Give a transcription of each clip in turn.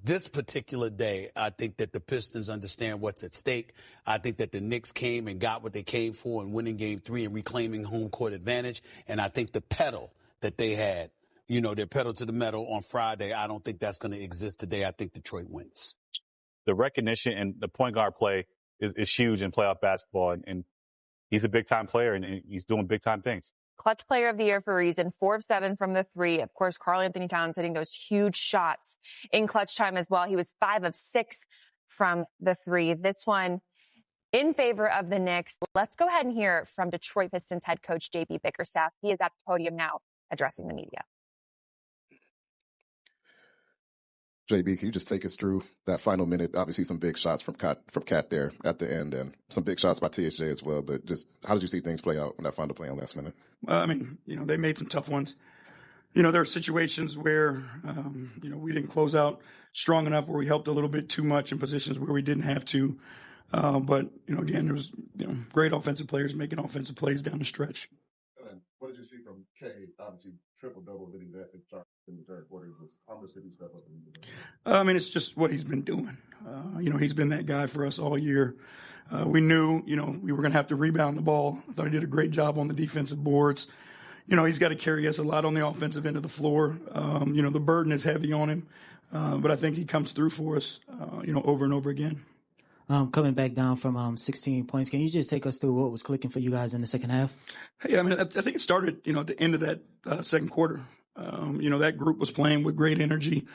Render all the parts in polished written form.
this particular day, I think that the Pistons understand what's at stake. I think that the Knicks came and got what they came for in winning Game 3 and reclaiming home court advantage. And I think the pedal that they had, their pedal to the metal on Friday, I don't think that's going to exist today. I think Detroit wins. The recognition and the point guard play is huge in playoff basketball. And he's a big-time player, and he's doing big-time things. Clutch player of the year for a reason, 4 of 7 from the 3. Of course, Karl Anthony Towns hitting those huge shots in clutch time as well. He was 5 of 6 from the 3. This one in favor of the Knicks. Let's go ahead and hear from Detroit Pistons head coach JB Bickerstaff. He is at the podium now addressing the media. JB, can you just take us through that final minute? Obviously, some big shots from Cat there at the end, and some big shots by TSJ as well. But just how did you see things play out in that final play on last minute? They made some tough ones. There are situations where, we didn't close out strong enough, where we helped a little bit too much in positions where we didn't have to. But again, there was, great offensive players making offensive plays down the stretch. What did you see from Cade? Obviously, triple-double hitting that in the third quarter. How much did he step up? It's just what he's been doing. He's been that guy for us all year. We knew, we were going to have to rebound the ball. I thought he did a great job on the defensive boards. He's got to carry us a lot on the offensive end of the floor. The burden is heavy on him. But I think he comes through for us, over and over again. Coming back down from 16 points, can you just take us through what was clicking for you guys in the second half? Hey, I think it started, at the end of that second quarter. That group was playing with great energy.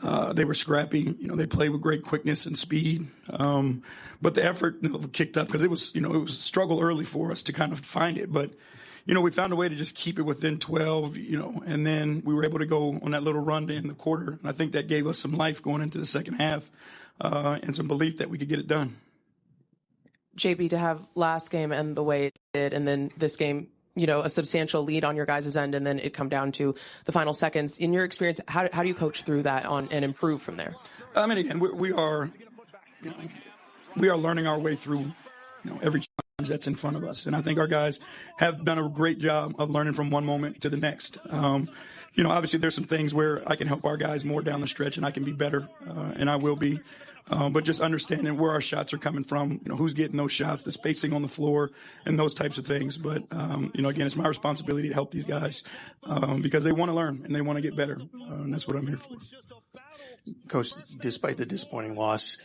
They were scrappy. They played with great quickness and speed. But the effort kicked up because it was a struggle early for us to kind of find it. But, we found a way to just keep it within 12, and then we were able to go on that little run to end the quarter. And I think that gave us some life going into the second half. And some belief that we could get it done. JB, to have last game end the way it did, and then this game, a substantial lead on your guys' end, and then it come down to the final seconds. In your experience, how do you coach through that and improve from there? Again, we are learning our way through, every challenge that's in front of us. And I think our guys have done a great job of learning from one moment to the next. Obviously there's some things where I can help our guys more down the stretch and I can be better, and I will be. But just understanding where our shots are coming from, who's getting those shots, the spacing on the floor, and those types of things. But, again, it's my responsibility to help these guys because they want to learn and they want to get better. And that's what I'm here for. Coach, despite the disappointing loss,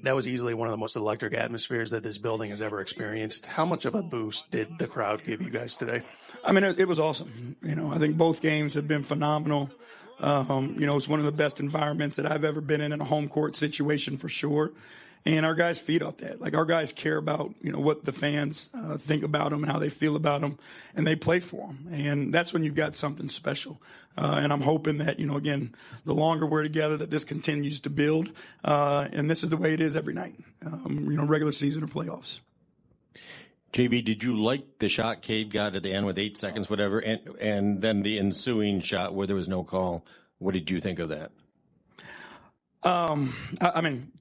that was easily one of the most electric atmospheres that this building has ever experienced. How much of a boost did the crowd give you guys today? It was awesome. I think both games have been phenomenal. It's one of the best environments that I've ever been in a home court situation for sure. And our guys feed off that. Like, our guys care about, what the fans think about them and how they feel about them, and they play for them. And that's when you've got something special. And I'm hoping that, again, the longer we're together, that this continues to build. And this is the way it is every night, regular season or playoffs. JB, did you like the shot Cade got at the end with 8 seconds, whatever, and then the ensuing shot where there was no call? What did you think of that?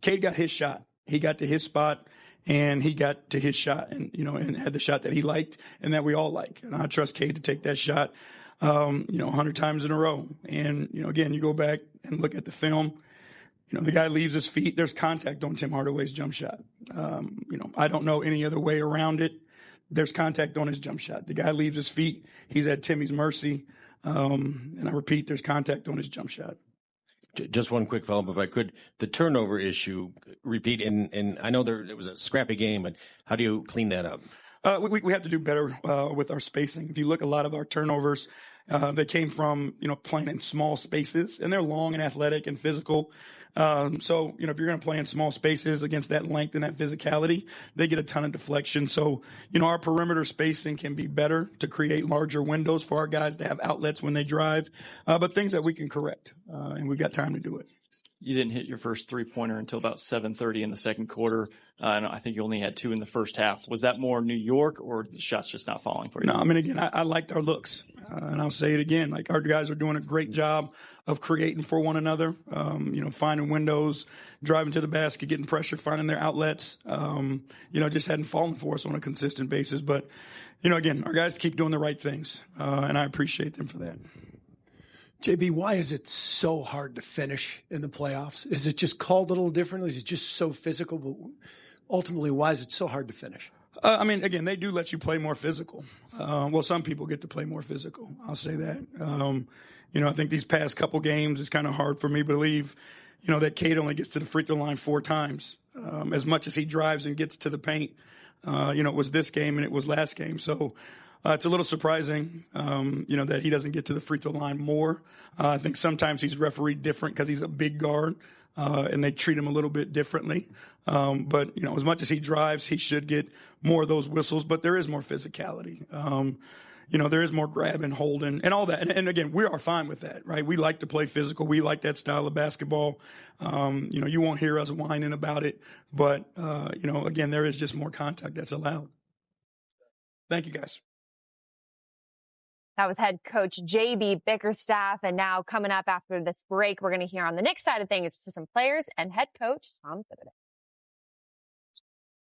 Cade got his shot. He got to his spot, and he got to his shot, and and had the shot that he liked and that we all like. And I trust Cade to take that shot, 100 times in a row. And again, you go back and look at the film. The guy leaves his feet. There's contact on Tim Hardaway's jump shot. I don't know any other way around it. There's contact on his jump shot. The guy leaves his feet. He's at Timmy's mercy. And I repeat, there's contact on his jump shot. Just one quick follow-up, if I could. The turnover issue, repeat, and I know it was a scrappy game, but how do you clean that up? We have to do better with our spacing. If you look, a lot of our turnovers, they came from, playing in small spaces, and they're long and athletic and physical. So, if you're going to play in small spaces against that length and that physicality, they get a ton of deflection. So, our perimeter spacing can be better to create larger windows for our guys to have outlets when they drive, but things that we can correct, and we've got time to do it. You didn't hit your first three-pointer until about 7:30 in the second quarter. And I think you only had 2 in the first half. Was that more New York, or the shots just not falling for you? No, again, I liked our looks. And I'll say it again, like, our guys are doing a great job of creating for one another, finding windows, driving to the basket, getting pressure, finding their outlets. Just hadn't fallen for us on a consistent basis. But, again, our guys keep doing the right things, and I appreciate them for that. JB, why is it so hard to finish in the playoffs? Is it just called a little differently? Is it just so physical? But ultimately, why is it so hard to finish? I mean, again, they do let you play more physical. Well, some people get to play more physical. I'll say that. I think these past couple games, it's kind of hard for me to believe, that Cade only gets to the free throw line 4 times. As much as he drives and gets to the paint, it was this game and it was last game. So it's a little surprising, that he doesn't get to the free throw line more. I think sometimes he's refereed different because he's a big guard. And they treat him a little bit differently. But as much as he drives, he should get more of those whistles, but there is more physicality. There is more grabbing, holding, and all that. And again, we are fine with that, right? We like to play physical. We like that style of basketball. You won't hear us whining about it, but, again, there is just more contact that's allowed. Thank you, guys. That was head coach JB Bickerstaff. And now coming up after this break, we're going to hear on the Knicks side of things for some players and head coach Tom Thibodeau.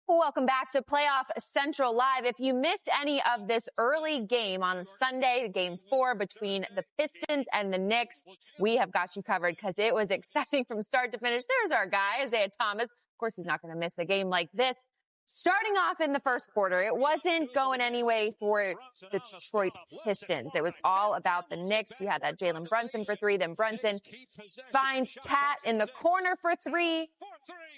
Welcome back to Playoff Central Live. If you missed any of this early game on Sunday, game 4 between the Pistons and the Knicks, we have got you covered because it was exciting from start to finish. There's our guy, Isaiah Thomas. Of course, he's not going to miss a game like this. Starting off in the first quarter, it wasn't going anyway for the Detroit Pistons. It was all about the Knicks. You had that Jalen Brunson for 3, then Brunson finds Cat in the corner for 3.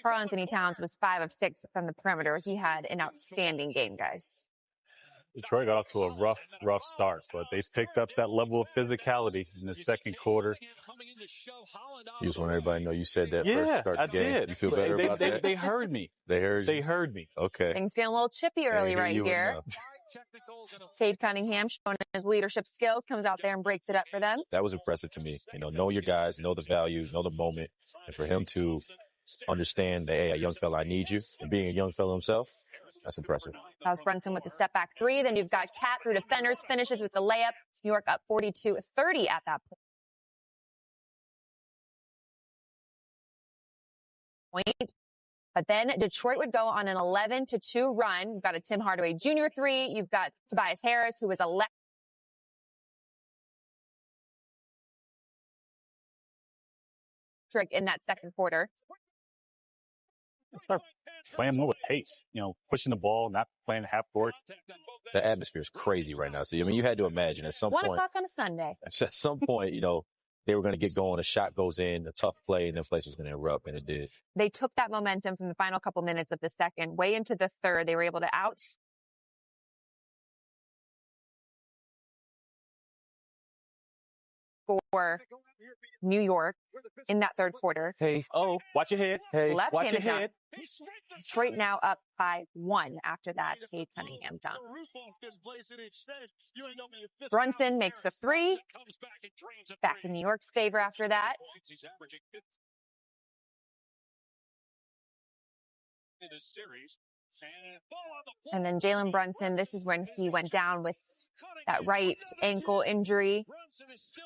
Karl-Anthony Towns was 5 of 6 from the perimeter. He had an outstanding game, guys. Detroit got off to a rough start, but they picked up that level of physicality in the second quarter. You just want everybody to know you said that first start the game. Did. You feel better about that? They heard me. They heard you? They heard me. Okay. Things getting a little chippy early right here. Cade Cunningham, showing his leadership skills, comes out there and breaks it up for them. That was impressive to me. Know your guys, know the value, know the moment. And for him to understand that, hey, a young fella, I need you, and being a young fella himself, that's impressive. That was Brunson with the step back 3. Then you've got Cat through defenders, finishes with the layup. New York up 42-30 at that point. But then Detroit would go on an 11-2 run. You've got a Tim Hardaway Jr. 3. You've got Tobias Harris, who was electric in that second quarter. Start playing more with pace, pushing the ball, not playing half court. The atmosphere is crazy right now. So, you had to imagine at some point. 1 o'clock on a Sunday. At some point, they were going to get going. A shot goes in, a tough play, and the place was going to erupt, and it did. They took that momentum from the final couple minutes of the second, way into the third. They were able to outscore New York in that third quarter. Hey, watch your head. Hey, watch your head. Detroit now up by 1 after that Cade Cunningham dunk. Brunson makes the 3. Back in New York's favor after that. And then Jalen Brunson, this is when he went down with that right ankle injury,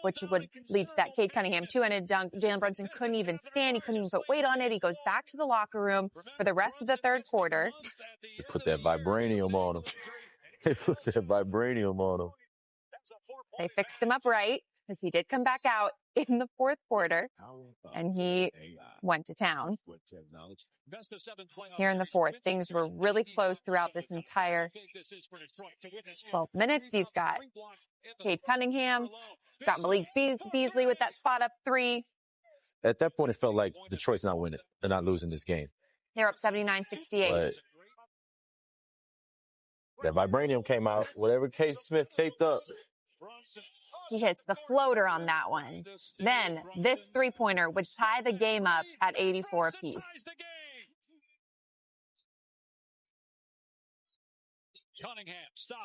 which would lead to that Cade Cunningham 2-handed dunk. Jalen Brunson couldn't even stand. He couldn't even put weight on it. He goes back to the locker room for the rest of the third quarter. They put that vibranium on him. They fixed him up right because he did come back out in the fourth quarter, and he went to town. Here in the fourth, things were really close throughout this entire 12 minutes. You've got Cade Cunningham, got Malik Beasley with that spot up 3. At that point, it felt like Detroit's not winning. They're not losing this game. They're up 79-68. But that vibranium came out, whatever Case Smith taped up. He hits the floater on that one. Then this 3-pointer would tie the game up at 84 apiece.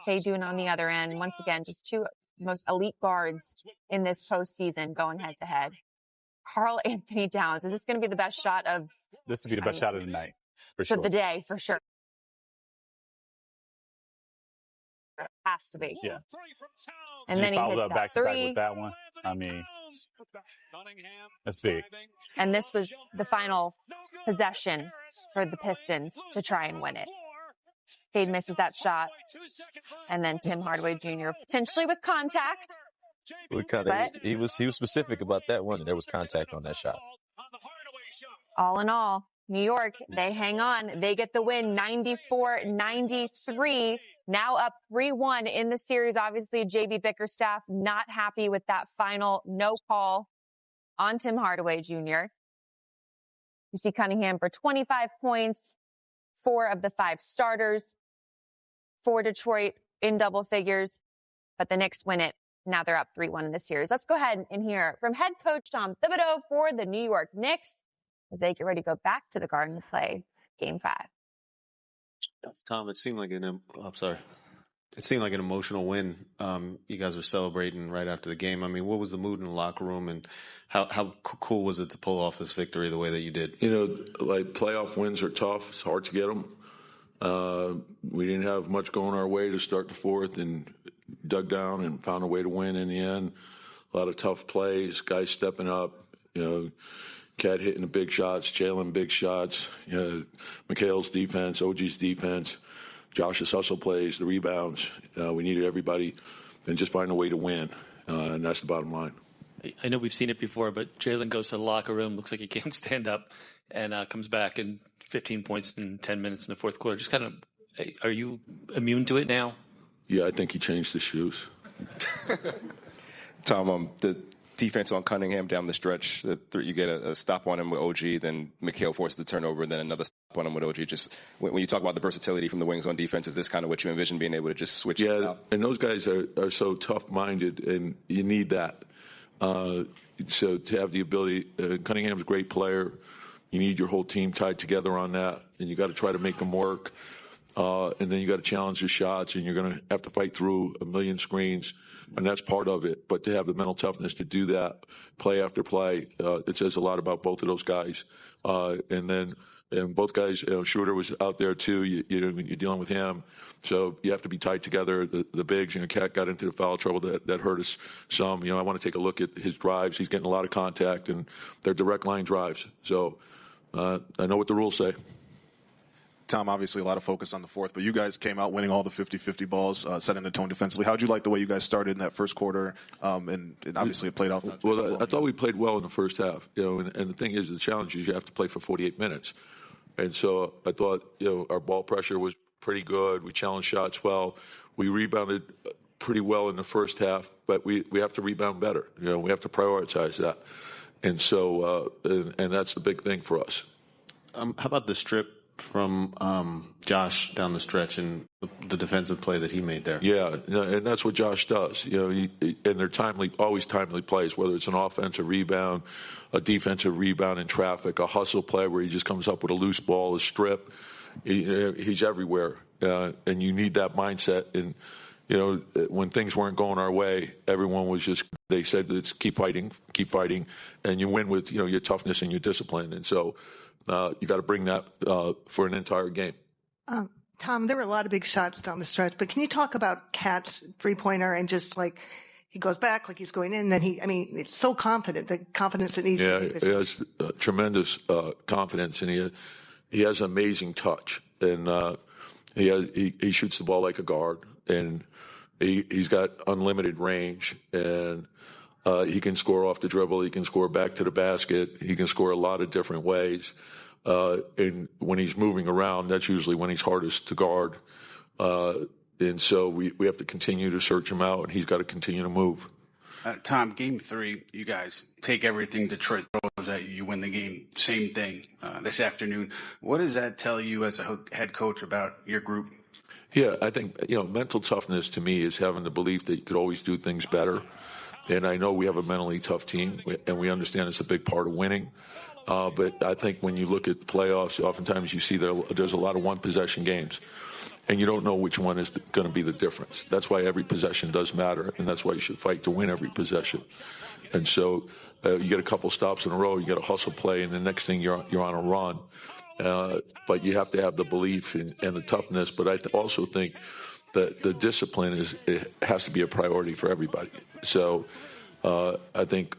Cade on the other end. Once again, just 2 most elite guards in this postseason going head to head. Karl-Anthony Towns. Is this going to be the best shot of? This would be the best shot of the night, for sure. For the day, for sure. Has to be. Yeah. And then he hits that back 3. to back with that one. I mean, that's big. And this was the final possession for the Pistons to try and win it. Cade misses that shot. And then Tim Hardaway Jr. potentially with contact He was specific about that one. There was contact on that shot. All in all, New York, they hang on. They get the win 94-93. Now up 3-1 in the series. Obviously, JB Bickerstaff not happy with that final no call on Tim Hardaway Jr. You see Cunningham for 25 points, 4 of the 5 starters for Detroit in double figures, but the Knicks win it. Now they're up 3-1 in the series. Let's go ahead and hear from head coach Tom Thibodeau for the New York Knicks as they get ready to go back to the Garden to play Game 5. Tom, it seemed like an emotional win. You guys were celebrating right after the game. I mean, what was the mood in the locker room, and how cool was it to pull off this victory the way that you did? Like playoff wins are tough. It's hard to get them. We didn't have much going our way to start the fourth and dug down and found a way to win in the end. A lot of tough plays, guys stepping up, Cat hitting the big shots, Jalen big shots, Mikhail's defense, OG's defense, Josh's hustle plays, the rebounds. We needed everybody and just find a way to win, and that's the bottom line. I know we've seen it before, but Jalen goes to the locker room, looks like he can't stand up, and comes back and 15 points in 10 minutes in the fourth quarter. Just kind of, are you immune to it now? Yeah, I think he changed his shoes. Tom, the defense on Cunningham down the stretch, you get a stop on him with OG, then Mikhail forces the turnover, and then another stop on him with OG. Just when you talk about the versatility from the wings on defense, is this kind of what you envision, being able to just switch and stop? And those guys are so tough-minded, and you need that. So to have the ability, Cunningham's a great player. You need your whole team tied together on that, and you got to try to make them work. And then you got to challenge your shots, and you're going to have to fight through a million screens, and that's part of it. But to have the mental toughness to do that, play after play, it says a lot about both of those guys. And both guys, Schroeder was out there too. You're dealing with him, so you have to be tied together. The bigs, Cat got into the foul trouble that hurt us some. I want to take a look at his drives. He's getting a lot of contact, and they're direct line drives. So I know what the rules say. Tom, obviously a lot of focus on the fourth, but you guys came out winning all the 50-50 balls, setting the tone defensively. How'd you like the way you guys started in that first quarter? And obviously it played off. Well, I thought we played well in the first half. And the thing is, the challenge is you have to play for 48 minutes. And so I thought, our ball pressure was pretty good. We challenged shots well. We rebounded pretty well in the first half, but we have to rebound better. We have to prioritize that. And so, and that's the big thing for us. How about the strip from Josh down the stretch and the defensive play that he made there? Yeah, and that's what Josh does. And they're always timely plays, whether it's an offensive rebound, a defensive rebound in traffic, a hustle play where he just comes up with a loose ball, a strip. He's everywhere, and you need that mindset. And when things weren't going our way, everyone was they said, let's keep fighting, and you win with your toughness and your discipline. And so you got to bring that for an entire game. Tom, there were a lot of big shots down the stretch, but can you talk about Cat's three-pointer and just like he goes back like he's going in, then it's so confident, the confidence it needs to take this. He has tremendous confidence, and he has amazing touch, and he shoots the ball like a guard, and he's got unlimited range, and he can score off the dribble. He can score back to the basket. He can score a lot of different ways. And when he's moving around, that's usually when he's hardest to guard. And so we have to continue to search him out, and he's got to continue to move. Tom, Game 3, you guys take everything Detroit throws at you. You win the game. Same thing this afternoon. What does that tell you as a head coach about your group? Yeah, I think, mental toughness to me is having the belief that you could always do things better. And I know we have a mentally tough team, and we understand it's a big part of winning. But I think when you look at the playoffs, oftentimes you see there's a lot of one-possession games, and you don't know which one is going to be the difference. That's why every possession does matter, and that's why you should fight to win every possession. And so you get a couple stops in a row, you get a hustle play, and the next thing you're on a run. But you have to have the belief and the toughness. But I also think that the discipline has to be a priority for everybody. So I think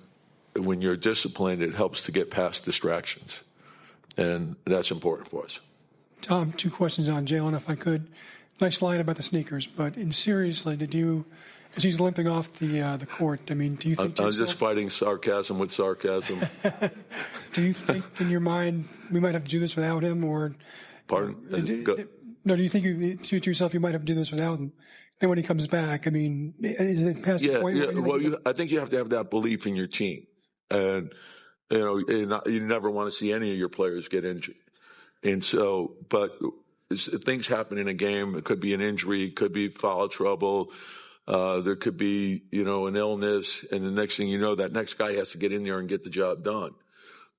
when you're disciplined, it helps to get past distractions, and that's important for us. Tom, 2 questions on Jalen, if I could. Nice line about the sneakers, but in seriously, did you as he's limping off the court, I mean, do you think? I'm just fighting sarcasm with sarcasm. Do you think in your mind we might have to do this without him, or? Pardon? No, do you think to yourself you might have to do this without him? Then when he comes back, I mean, is it past the point? Yeah. Well, I think you have to have that belief in your team, and you never want to see any of your players get injured, and so, but things happen in a game. It could be an injury, it could be foul trouble. There could be, an illness, and the next thing you know, that next guy has to get in there and get the job done.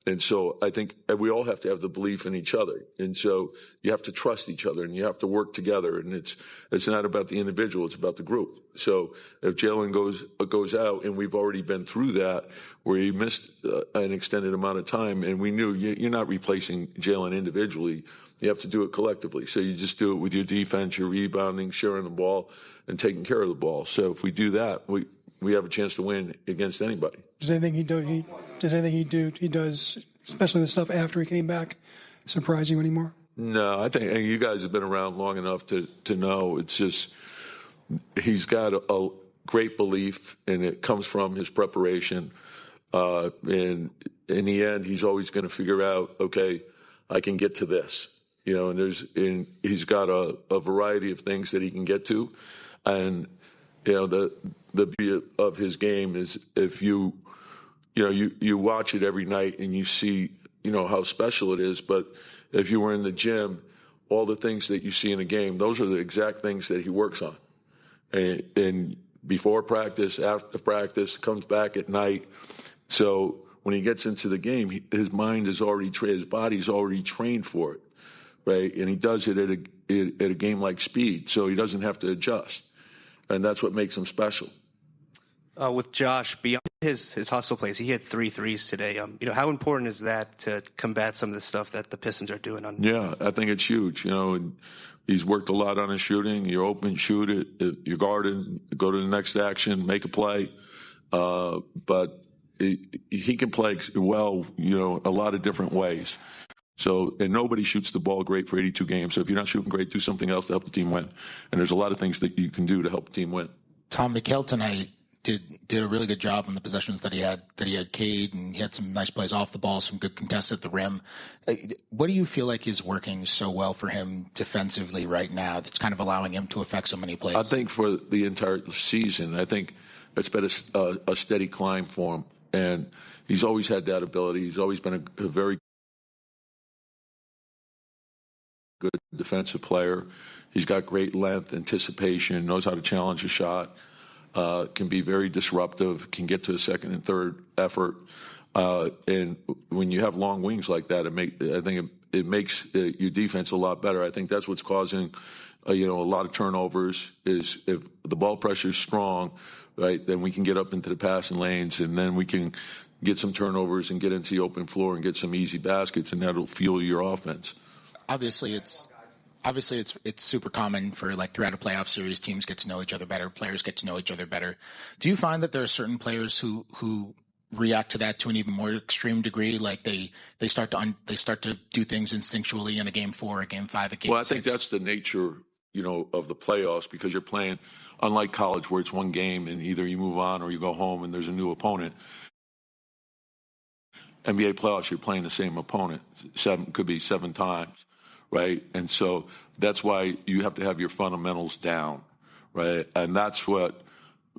And so I think we all have to have the belief in each other. And so you have to trust each other and you have to work together. And it's not about the individual, it's about the group. So if Jalen goes out, and we've already been through that, where he missed an extended amount of time, and we knew you're not replacing Jalen individually. You have to do it collectively. So you just do it with your defense, your rebounding, sharing the ball, and taking care of the ball. So if we do that, we have a chance to win against anybody. Does anything he does, especially the stuff after he came back, surprise you anymore? No, I think you guys have been around long enough to know. It's just he's got a great belief, and it comes from his preparation. And in the end, he's always going to figure out, okay, I can get to this. And he's got a variety of things that he can get to, and the beauty of his game is if you watch it every night and you see how special it is. But if you were in the gym, all the things that you see in a game, those are the exact things that he works on, and before practice, after practice, comes back at night. So when he gets into the game, his mind is already his body's already trained for it. Right, and he does it at a game like speed, so he doesn't have to adjust, and that's what makes him special. With Josh, beyond his hustle plays, he had 3 threes today. How important is that to combat some of the stuff that the Pistons are doing? Yeah, I think it's huge. And he's worked a lot on his shooting. You're open, shoot it. You're guarded, go to the next action, make a play. But he can play well, a lot of different ways. So, and nobody shoots the ball great for 82 games. So if you're not shooting great, do something else to help the team win. And there's a lot of things that you can do to help the team win. Tom, Mikal tonight did a really good job on the possessions that he had Cade, and he had some nice plays off the ball, some good contests at the rim. What do you feel like is working so well for him defensively right now that's kind of allowing him to affect so many plays? I think for the entire season, I think it's been a steady climb for him. And he's always had that ability. He's always been a very good defensive player. He's got great length, anticipation, knows how to challenge a shot, can be very disruptive, can get to a second and third effort. And when you have long wings like that, I think it makes your defense a lot better. I think that's what's causing a lot of turnovers is if the ball pressure is strong, right, then we can get up into the passing lanes, and then we can get some turnovers and get into the open floor and get some easy baskets, and that'll fuel your offense. Obviously it's super common for throughout a playoff series, teams get to know each other better, players get to know each other better. Do you find that there are certain players who react to that to an even more extreme degree? Like they start to do things instinctually in a game 4, a game 5, a game 6? Well, I think that's the nature, of the playoffs, because you're playing, unlike college where it's one game and either you move on or you go home and there's a new opponent. NBA playoffs, you're playing the same opponent. Could be 7 times. Right. And so that's why you have to have your fundamentals down. Right. And that's what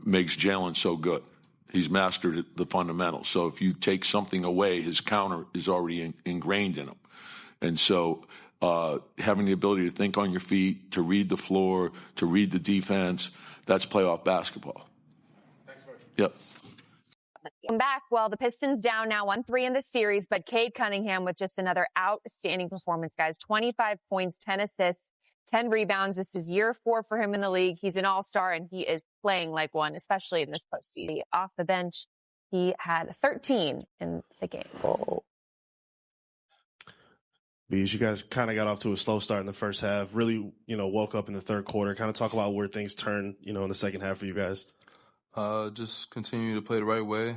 makes Jalen so good. He's mastered the fundamentals. So if you take something away, his counter is already ingrained in him. And so having the ability to think on your feet, to read the floor, to read the defense, that's playoff basketball. Thanks, Coach. Yep. Come back. Well, the Pistons down now 1-3 in the series, but Cade Cunningham with just another outstanding performance, guys. 25 points, 10 assists, 10 rebounds. This is year 4 for him in the league. He's an all-star, and he is playing like one, especially in this postseason. Off the bench, he had 13 in the game. Oh. Bees, you guys kind of got off to a slow start in the first half. Really, woke up in the third quarter. Kind of talk about where things turned, in the second half for you guys. Just continue to play the right way.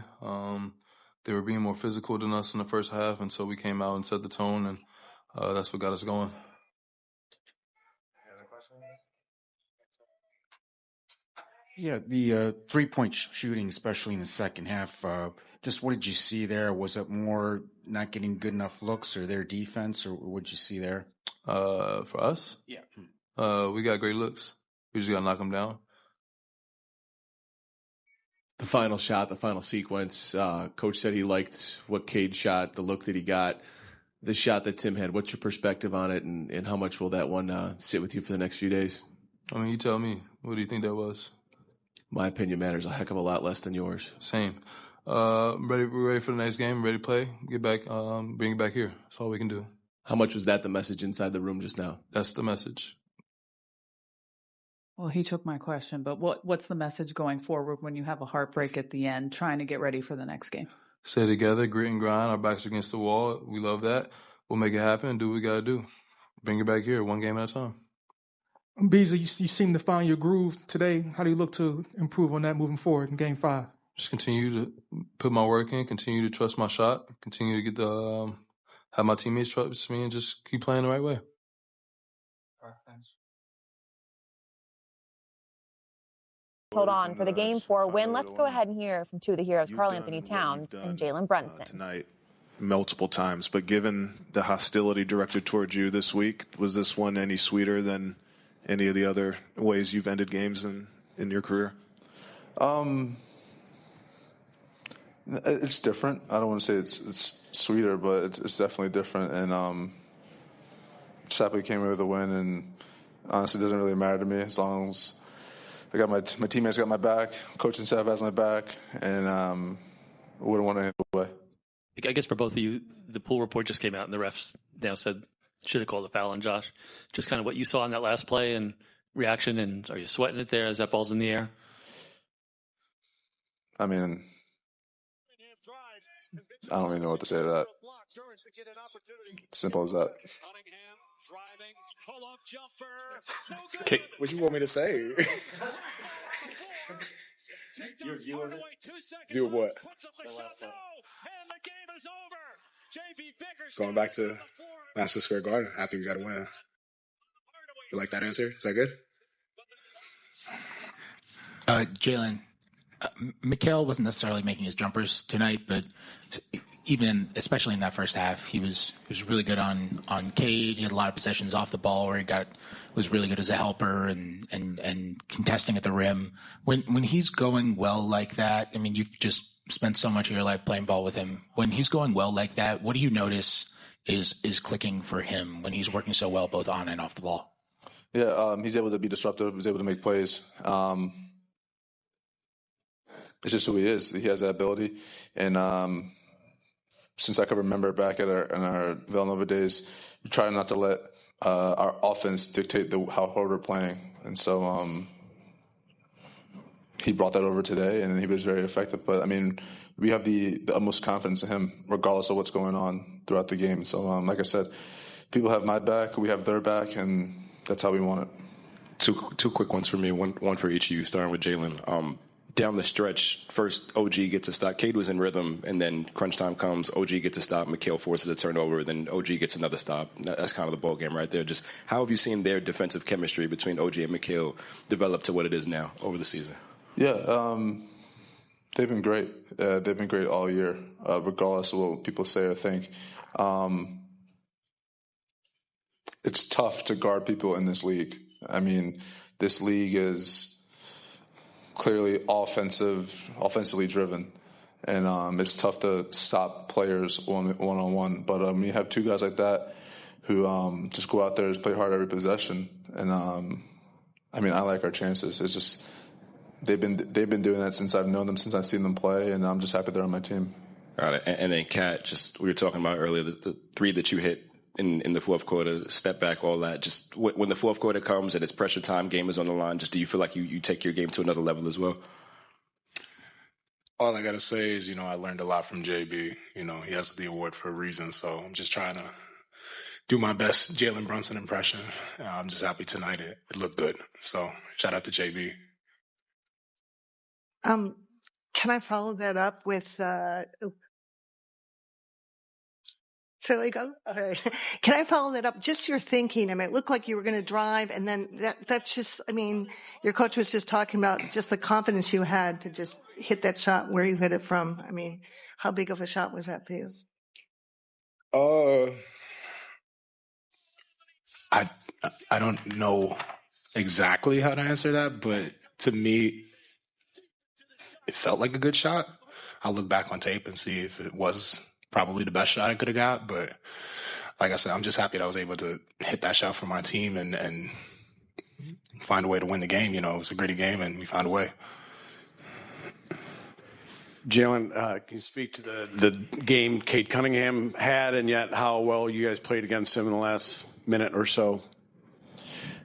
They were being more physical than us in the first half, and so we came out and set the tone, and that's what got us going. Yeah, the 3-point shooting, especially in the second half, just what did you see there? Was it more not getting good enough looks or their defense, or what did you see there? For us? Yeah. We got great looks. We just got to knock them down. The final shot, the final sequence, Coach said he liked what Cade shot, the look that he got, the shot that Tim had. What's your perspective on it, and how much will that one sit with you for the next few days? I mean, you tell me. What do you think that was? My opinion matters a heck of a lot less than yours. Same. We're ready for the next game, ready to play, get back, bring it back here. That's all we can do. How much was that the message inside the room just now? That's the message. Well, he took my question, but what's the message going forward when you have a heartbreak at the end, trying to get ready for the next game? Stay together, grit and grind. Our backs against the wall. We love that. We'll make it happen. Do what we got to do. Bring it back here, one game at a time. Beasley, you seem to find your groove today. How do you look to improve on that moving forward in Game 5? Just continue to put my work in, continue to trust my shot, continue to get have my teammates trust me, and just keep playing the right way. All right, thanks. Hold on for the Game 4 win. Let's go ahead and hear from two of the heroes, Karl-Anthony Towns and Jalen Brunson. Tonight, multiple times, but given the hostility directed towards you this week, was this one any sweeter than any of the other ways you've ended games in your career? It's different. I don't want to say it's sweeter, but it's definitely different. And just happy we came away with a win. And honestly, it doesn't really matter to me as long as I got my teammates got my back, coaching staff has my back, and wouldn't want any other way. I guess for both of you, the pool report just came out, and the refs now said should have called a foul on Josh. Just kind of what you saw in that last play and reaction, and are you sweating it there as that ball's in the air? I mean, I don't even know what to say to that. Simple as that. Okay. What you want me to say? Do what? Going back to Madison Square Garden. Happy we got to win. You like that answer? Is that good? Jalen, Mikal wasn't necessarily making his jumpers tonight, but especially in that first half, he was really good on Cade. He had a lot of possessions off the ball where was really good as a helper and contesting at the rim. When he's going well like that, I mean, you've just spent so much of your life playing ball with him. When he's going well like that, what do you notice is clicking for him when he's working so well both on and off the ball? Yeah, he's able to be disruptive. He's able to make plays. It's just who he is. He has that ability. And since I can remember back in our Villanova days, we try not to let our offense dictate how hard we're playing. And so he brought that over today, and he was very effective. But, I mean, we have the utmost confidence in him, regardless of what's going on throughout the game. So, like I said, people have my back, we have their back, and that's how we want it. Two quick ones for me, one for each of you, starting with Jalen. Down the stretch, first OG gets a stop. Cade was in rhythm, and then crunch time comes. OG gets a stop. Mikal forces a turnover. Then OG gets another stop. That's kind of the ball game right there. Just how have you seen their defensive chemistry between OG and Mikal develop to what it is now over the season? Yeah, they've been great. They've been great all year, regardless of what people say or think. It's tough to guard people in this league. I mean, this league is clearly offensively driven, and it's tough to stop players one-on-one. But when you have two guys like that who just go out there and play hard every possession, and I mean, I like our chances. It's just they've been doing that since I've known them, since I've seen them play, and I'm just happy they're on my team. Got it. And then Kat, just we were talking about earlier, the three that you hit in the fourth quarter, step back, all that. Just when the fourth quarter comes and it's pressure time, game is on the line, just do you feel like you take your game to another level as well? All I got to say is, I learned a lot from JB. He has the award for a reason, so I'm just trying to do my best Jalen Brunson impression. I'm just happy tonight it looked good. So shout out to JB. Can I follow that up with So like, okay. Can I follow that up? Just your thinking. I mean, it looked like you were going to drive, and then that's just, I mean, your coach was just talking about just the confidence you had to just hit that shot where you hit it from. I mean, how big of a shot was that for you? I don't know exactly how to answer that, but to me, it felt like a good shot. I'll look back on tape and see if it was probably the best shot I could have got. But like I said, I'm just happy that I was able to hit that shot for my team and find a way to win the game. You know, it was a gritty game, and we found a way. Jalen, can you speak to the game Cade Cunningham had, and yet how well you guys played against him in the last minute or so?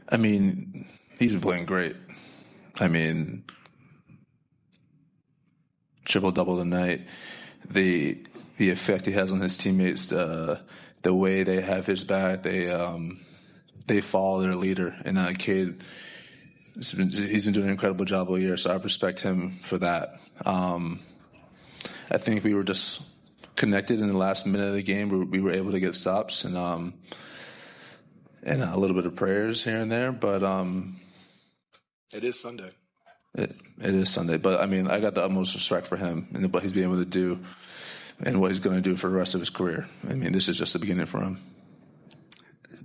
I mean, he's been playing great. I mean, triple-double tonight. The effect he has on his teammates, the way they have his back, they follow their leader. And Cade, he's been doing an incredible job all year, so I respect him for that. I think we were just connected in the last minute of the game. We were able to get stops and a little bit of prayers here and there. But it is Sunday. It is Sunday. But, I mean, I got the utmost respect for him and what he's been able to do and what he's going to do for the rest of his career. I mean, this is just the beginning for him.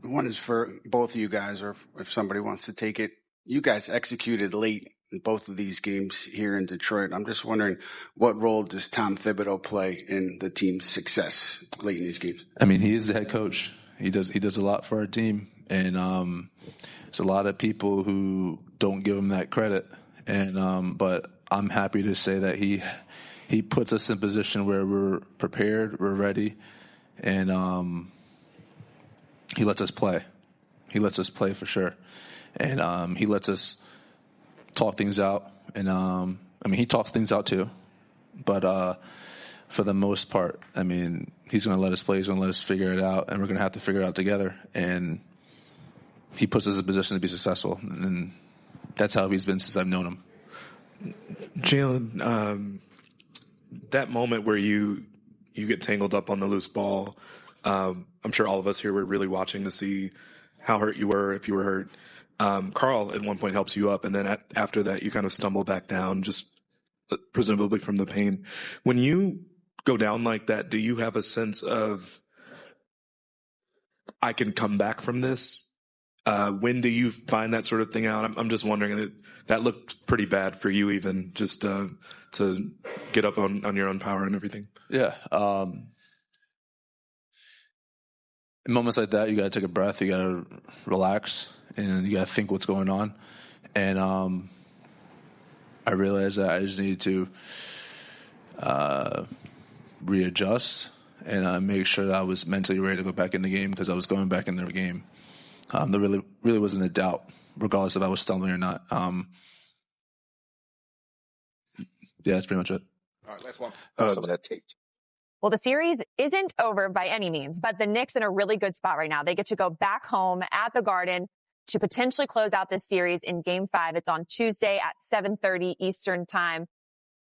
One is for both of you guys, or if somebody wants to take it. You guys executed late in both of these games here in Detroit. I'm just wondering, what role does Tom Thibodeau play in the team's success late in these games? I mean, he is the head coach. He does a lot for our team, and there's a lot of people who don't give him that credit. And but I'm happy to say that he puts us in a position where we're prepared, we're ready, and he lets us play. He lets us play for sure, and he lets us talk things out. And I mean, he talks things out too, but for the most part, I mean, he's going to let us play. He's going to let us figure it out, and we're going to have to figure it out together. And he puts us in a position to be successful, and that's how he's been since I've known him. Jalen, that moment where you get tangled up on the loose ball, I'm sure all of us here were really watching to see how hurt you were, if you were hurt. Carl at one point helps you up, and then after that you kind of stumble back down, just presumably from the pain. When you go down like that, do you have a sense of, I can come back from this? When do you find that sort of thing out? I'm just wondering, that looked pretty bad for you, even just to get up on your own power and everything. Yeah. In moments like that, you got to take a breath. You got to relax, and you got to think what's going on. And I realized that I just needed to readjust and make sure that I was mentally ready to go back in the game, because I was going back in the game. There really wasn't a doubt, regardless if I was stumbling or not. Yeah, that's pretty much it. All right, last one. Some of that tape. Well, the series isn't over by any means, but the Knicks in a really good spot right now. They get to go back home at the Garden to potentially close out this series in Game 5. It's on Tuesday at 7:30 Eastern Time.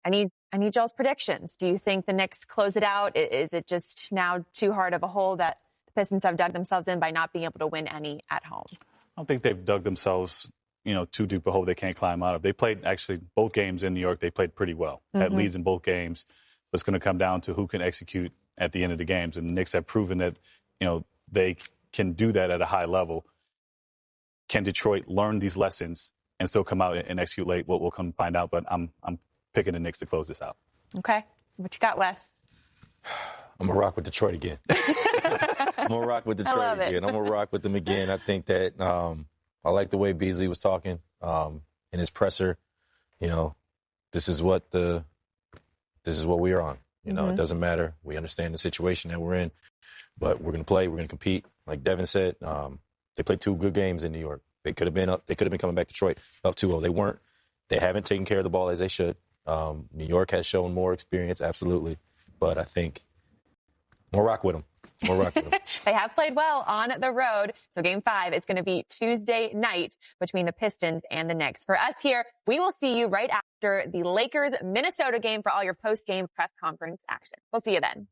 I need y'all's predictions. Do you think the Knicks close it out? Is it just now too hard of a hole that the Pistons have dug themselves in by not being able to win any at home? I don't think they've dug themselves, too deep a hole they can't climb out of. They played actually both games in New York. They played pretty well. Had leads in both games. But it's going to come down to who can execute at the end of the games. And the Knicks have proven that, they can do that at a high level. Can Detroit learn these lessons and still come out and execute late? We'll come find out. But I'm picking the Knicks to close this out. Okay. What you got, Wes? I'm going to rock with Detroit again. I'm going to rock with Detroit again. I'm going to rock with them again. I think that I like the way Beasley was talking in his presser. This is what we are on. It doesn't matter. We understand the situation that we're in, but we're going to play. We're going to compete. Like Devin said, they played 2 good games in New York. They could have been up. They could have been coming back to Detroit up 2-0. They weren't. They haven't taken care of the ball as they should. New York has shown more experience, absolutely. But I think we'll rock with them. They have played well on the road. So Game 5 is going to be Tuesday night between the Pistons and the Knicks. For us here, we will see you right after the Lakers-Minnesota game for all your post-game press conference action. We'll see you then.